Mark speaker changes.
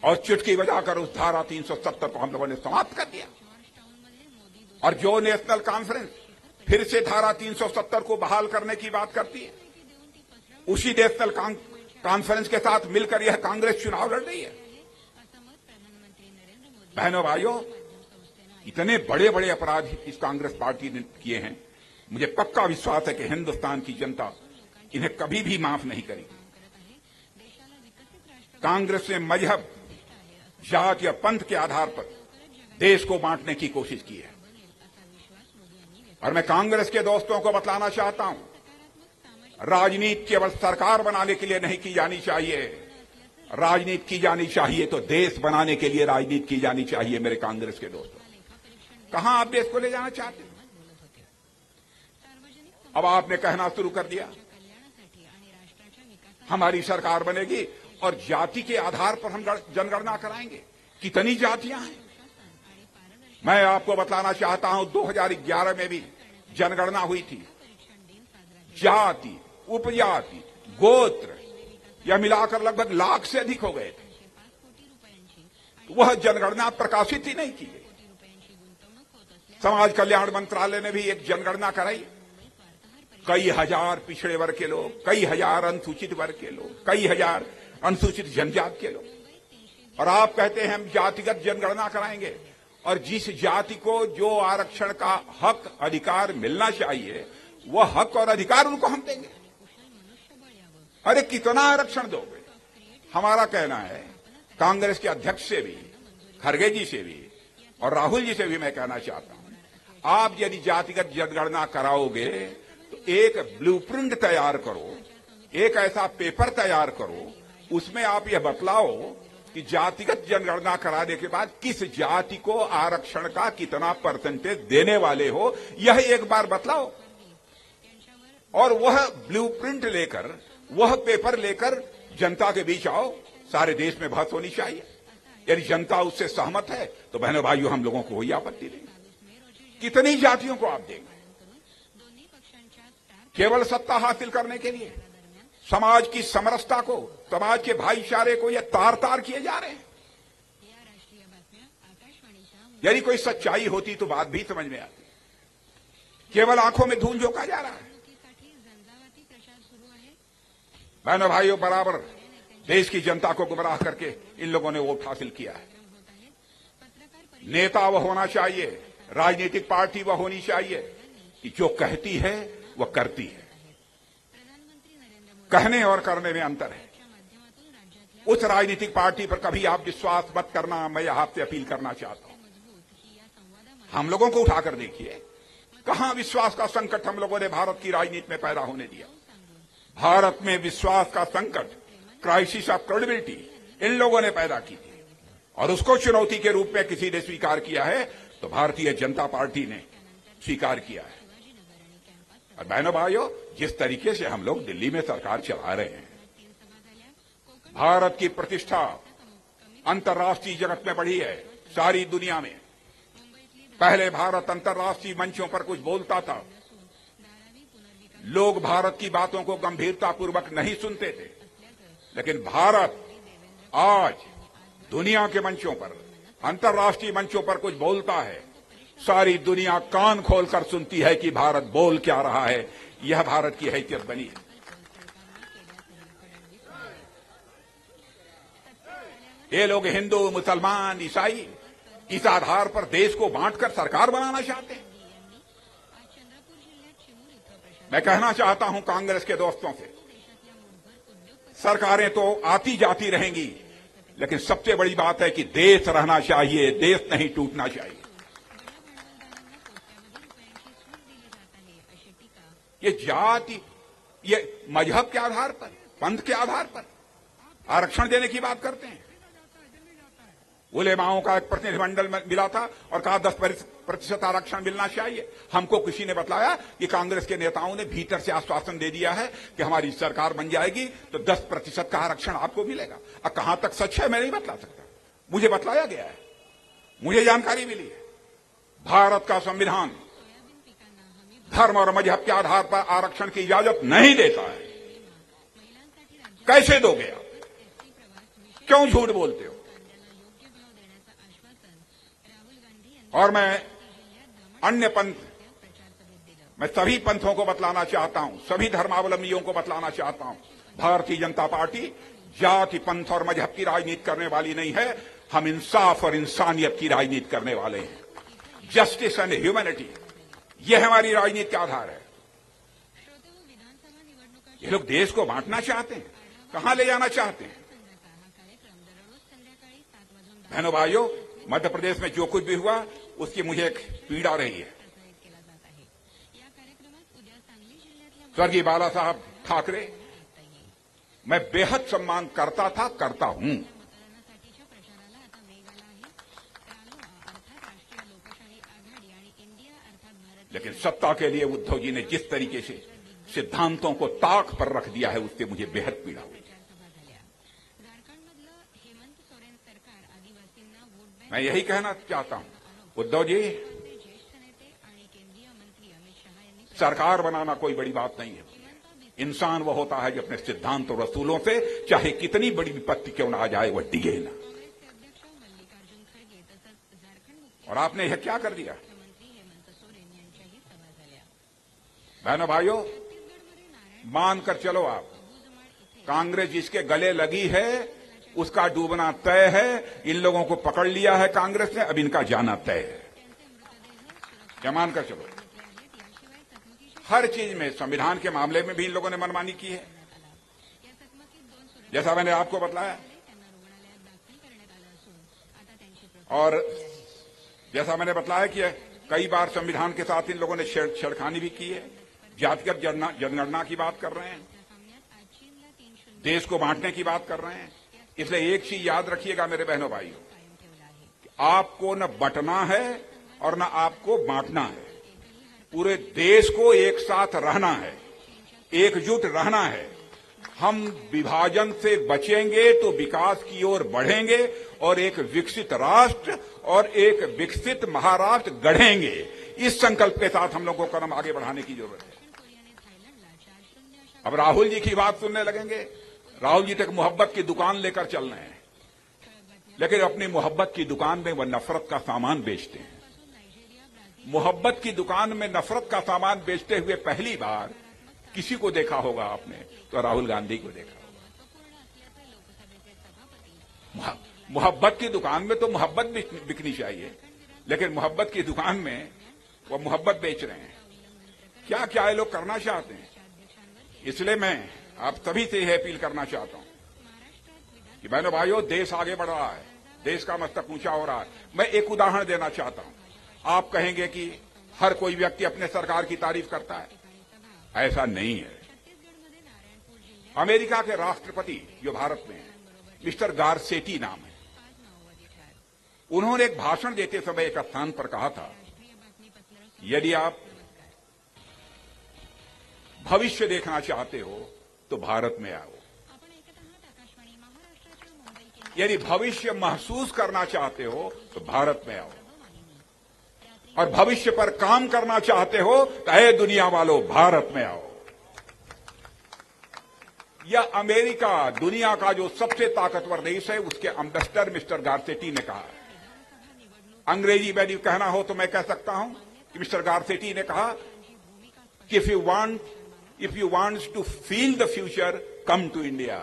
Speaker 1: और चुटकी बजाकर उस धारा 370 को हम लोगों ने समाप्त कर दिया। और जो नेशनल कॉन्फ्रेंस फिर से धारा 370 को बहाल करने की बात करती है, उसी नेशनल कॉन्फ्रेंस के साथ मिलकर यह कांग्रेस चुनाव लड़ रही है। बहनों भाइयों, इतने बड़े बड़े अपराध इस कांग्रेस पार्टी ने किए हैं, मुझे पक्का विश्वास है कि हिंदुस्तान की जनता इन्हें कभी भी माफ नहीं करेगी। कांग्रेस ने मजहब, जात या पंथ के आधार पर देश को बांटने की कोशिश की है। और मैं कांग्रेस के दोस्तों को बतलाना चाहता हूं, राजनीति केवल सरकार बनाने के लिए नहीं की जानी चाहिए, राजनीति की जानी चाहिए तो देश बनाने के लिए राजनीति की जानी चाहिए। मेरे कांग्रेस के दोस्तों, कहां आप देश को ले जाना चाहते हैं? अब आपने कहना शुरू कर दिया हमारी सरकार बनेगी और जाति के आधार पर हम जनगणना कराएंगे। कितनी जातियां हैं? मैं आपको बतलाना चाहता हूं, 2011 में भी जनगणना हुई थी। जाति, उपजाति, गोत्र यह मिलाकर लगभग लाख से अधिक हो गए थे। वह जनगणना प्रकाशित ही नहीं की गई। समाज कल्याण मंत्रालय ने भी एक जनगणना कराई। कई हजार पिछड़े वर्ग के लोग, कई हजार अनुसूचित वर्ग के लोग, कई हजार अनुसूचित जनजाति के लोग, और आप कहते हैं हम जातिगत जनगणना कराएंगे और जिस जाति को जो आरक्षण का हक अधिकार मिलना चाहिए वह हक और अधिकार उनको हम देंगे। अरे कितना आरक्षण दोगे? हमारा कहना है, कांग्रेस के अध्यक्ष से भी, खड़गे जी से भी और राहुल जी से भी मैं कहना चाहता हूं, आप यदि जातिगत जनगणना कराओगे तो एक ब्लूप्रिंट तैयार करो, एक ऐसा पेपर तैयार करो, उसमें आप यह बतलाओ कि जातिगत जनगणना कराने के बाद किस जाति को आरक्षण का कितना परसेंटेज देने वाले हो, यह एक बार बतलाओ। और वह ब्लूप्रिंट लेकर, वह पेपर लेकर जनता के बीच आओ। सारे देश में बहस होनी चाहिए। यदि जनता उससे सहमत है तो बहनों भाइयों, हम लोगों को कोई आपत्ति नहीं। कितनी जातियों को आप देंगे? केवल सत्ता हासिल करने के लिए समाज की समरसता को, समाज के भाईचारे को यह तार तार किए जा रहे हैं। यदि कोई सच्चाई होती तो बात भी समझ में आती। केवल आंखों में धूल झोंका जा रहा है। बहनों भाइयों, बराबर देश की जनता को गुमराह करके इन लोगों ने वोट हासिल किया है। नेता वह होना चाहिए, राजनीतिक पार्टी वह होनी चाहिए कि जो कहती है वह करती है। कहने और करने में अंतर है। उस राजनीतिक पार्टी पर कभी आप विश्वास मत करना, मैं आपसे अपील करना चाहता हूं। हम लोगों को उठाकर देखिए, कहां विश्वास का संकट हम लोगों ने भारत की राजनीति में पैदा होने दिया। भारत में विश्वास का संकट, क्राइसिस ऑफ क्रेडिबिलिटी इन लोगों ने पैदा की थी और उसको चुनौती के रूप में किसी ने स्वीकार किया है तो भारतीय जनता पार्टी ने स्वीकार किया है। और बहनों भाइयों, जिस तरीके से हम लोग दिल्ली में सरकार चला रहे हैं, भारत की प्रतिष्ठा अंतर्राष्ट्रीय जगत में बढ़ी है, सारी दुनिया में। पहले भारत अंतर्राष्ट्रीय मंचों पर कुछ बोलता था, लोग भारत की बातों को गंभीरतापूर्वक नहीं सुनते थे, लेकिन भारत आज दुनिया के मंचों पर, अंतर्राष्ट्रीय मंचों पर कुछ बोलता है, सारी दुनिया कान खोलकर सुनती है कि भारत बोल क्या रहा है। यह भारत की हैसियत बनी है। ये लोग हिंदू, मुसलमान, ईसाई इस आधार पर देश को बांटकर सरकार बनाना चाहते हैं। मैं कहना चाहता हूं कांग्रेस के दोस्तों से, सरकारें तो आती जाती रहेंगी, लेकिन सबसे बड़ी बात है कि देश रहना चाहिए, देश नहीं टूटना चाहिए। ये जाति, ये मजहब के आधार पर, पंथ के आधार पर आरक्षण देने की बात करते हैं। उलेमाओं का एक प्रतिनिधिमंडल मिला था और कहा 10% आरक्षण मिलना चाहिए। हमको किसी ने बताया कि कांग्रेस के नेताओं ने भीतर से आश्वासन दे दिया है कि हमारी सरकार बन जाएगी तो 10% का आरक्षण आपको मिलेगा। अब कहां तक सच है मैं नहीं बतला सकता, मुझे बतलाया गया है, मुझे जानकारी मिली है। भारत का संविधान धर्म और मजहब के आधार पर आरक्षण की इजाजत नहीं देता है। कैसे दोगे आप? क्यों झूठ बोलते हो? और मैं अन्य पंथ, मैं सभी पंथों को बतलाना चाहता हूं, सभी धर्मावलंबियों को बतलाना चाहता हूं, भारतीय जनता पार्टी जाति, पंथ और मजहब की राजनीति करने वाली नहीं है। हम इंसाफ और इंसानियत की राजनीति करने वाले हैं। जस्टिस एंड ह्यूमैनिटी, यह हमारी राजनीति का आधार है। ये लोग देश को बांटना चाहते हैं, कहां ले जाना चाहते हैं? बहनों भाइयों, मध्य प्रदेश में जो कुछ भी हुआ उसकी मुझे एक पीड़ा रही है। स्वर्गीय बाला साहब ठाकरे मैं बेहद सम्मान करता था, करता हूं। लेकिन सत्ता के लिए उद्धव जी ने जिस तरीके से सिद्धांतों को ताक पर रख दिया है, उससे मुझे बेहद पीड़ा हुई। मैं यही कहना चाहता हूं, उद्धव जी, सरकार बनाना कोई बड़ी बात नहीं है। इंसान वो होता है जो अपने सिद्धांत और रसूलों से चाहे कितनी बड़ी विपत्ति क्यों ना आ जाए, वह डिगे ना। और आपने यह क्या कर दिया? बहनों भाइयों, मानकर चलो आप, कांग्रेस जिसके गले लगी है उसका डूबना तय है। इन लोगों को पकड़ लिया है कांग्रेस ने, अब इनका जाना तय है। क्या मानकर चलो? हर चीज में, संविधान के मामले में भी इन लोगों ने मनमानी की है। जैसा मैंने आपको बतलाया, और जैसा मैंने बतलाया कि कई बार संविधान के साथ इन लोगों ने छेड़खानी भी की है। जातिगत जनगणना की बात कर रहे हैं, देश को बांटने की बात कर रहे हैं। इसलिए एक चीज याद रखिएगा मेरे बहनों भाइयों, आपको न बंटना है और न आपको बांटना है। पूरे देश को एक साथ रहना है, एकजुट रहना है। हम विभाजन से बचेंगे तो विकास की ओर बढ़ेंगे और एक विकसित राष्ट्र और एक विकसित महाराष्ट्र गढ़ेंगे। इस संकल्प के साथ हम लोगों को कदम आगे बढ़ाने की जरूरत है। अब राहुल जी की बात सुनने लगेंगे। राहुल जी तक मोहब्बत की दुकान लेकर चल रहे हैं, लेकिन अपनी मोहब्बत की दुकान में वह नफरत का सामान बेचते हैं। मोहब्बत की दुकान में नफरत का सामान बेचते हुए पहली बार किसी को देखा होगा आपने, तो राहुल गांधी को देखा होगा। मोहब्बत की दुकान में तो मोहब्बत बिकनी चाहिए, लेकिन मोहब्बत की दुकान में वो मोहब्बत बेच रहे हैं। क्या क्या ये लोग करना चाहते हैं? इसलिए मैं आप सभी से यह अपील करना चाहता हूं कि बहनों भाइयों, देश आगे बढ़ रहा है, देश का मस्तक ऊंचा हो रहा है। मैं एक उदाहरण देना चाहता हूं। आप कहेंगे कि हर कोई व्यक्ति अपने सरकार की तारीफ करता है, ऐसा नहीं है। अमेरिका के राष्ट्रपति जो भारत में है, मिस्टर गारसेटी नाम है, उन्होंने एक भाषण देते समय एक स्थान पर कहा था, यदि आप भविष्य देखना चाहते हो तो भारत में आओ। यदि भविष्य महसूस करना चाहते हो तो भारत में आओ, और भविष्य पर काम करना चाहते हो तो ऐ दुनिया वालों, भारत में आओ। यह अमेरिका, दुनिया का जो सबसे ताकतवर देश है, उसके एम्बेसडर मिस्टर गारसेटी ने कहा। अंग्रेजी में कहना हो तो मैं कह सकता हूं कि मिस्टर गारसेटी ने कहा कि if you want to feel the future, come to India.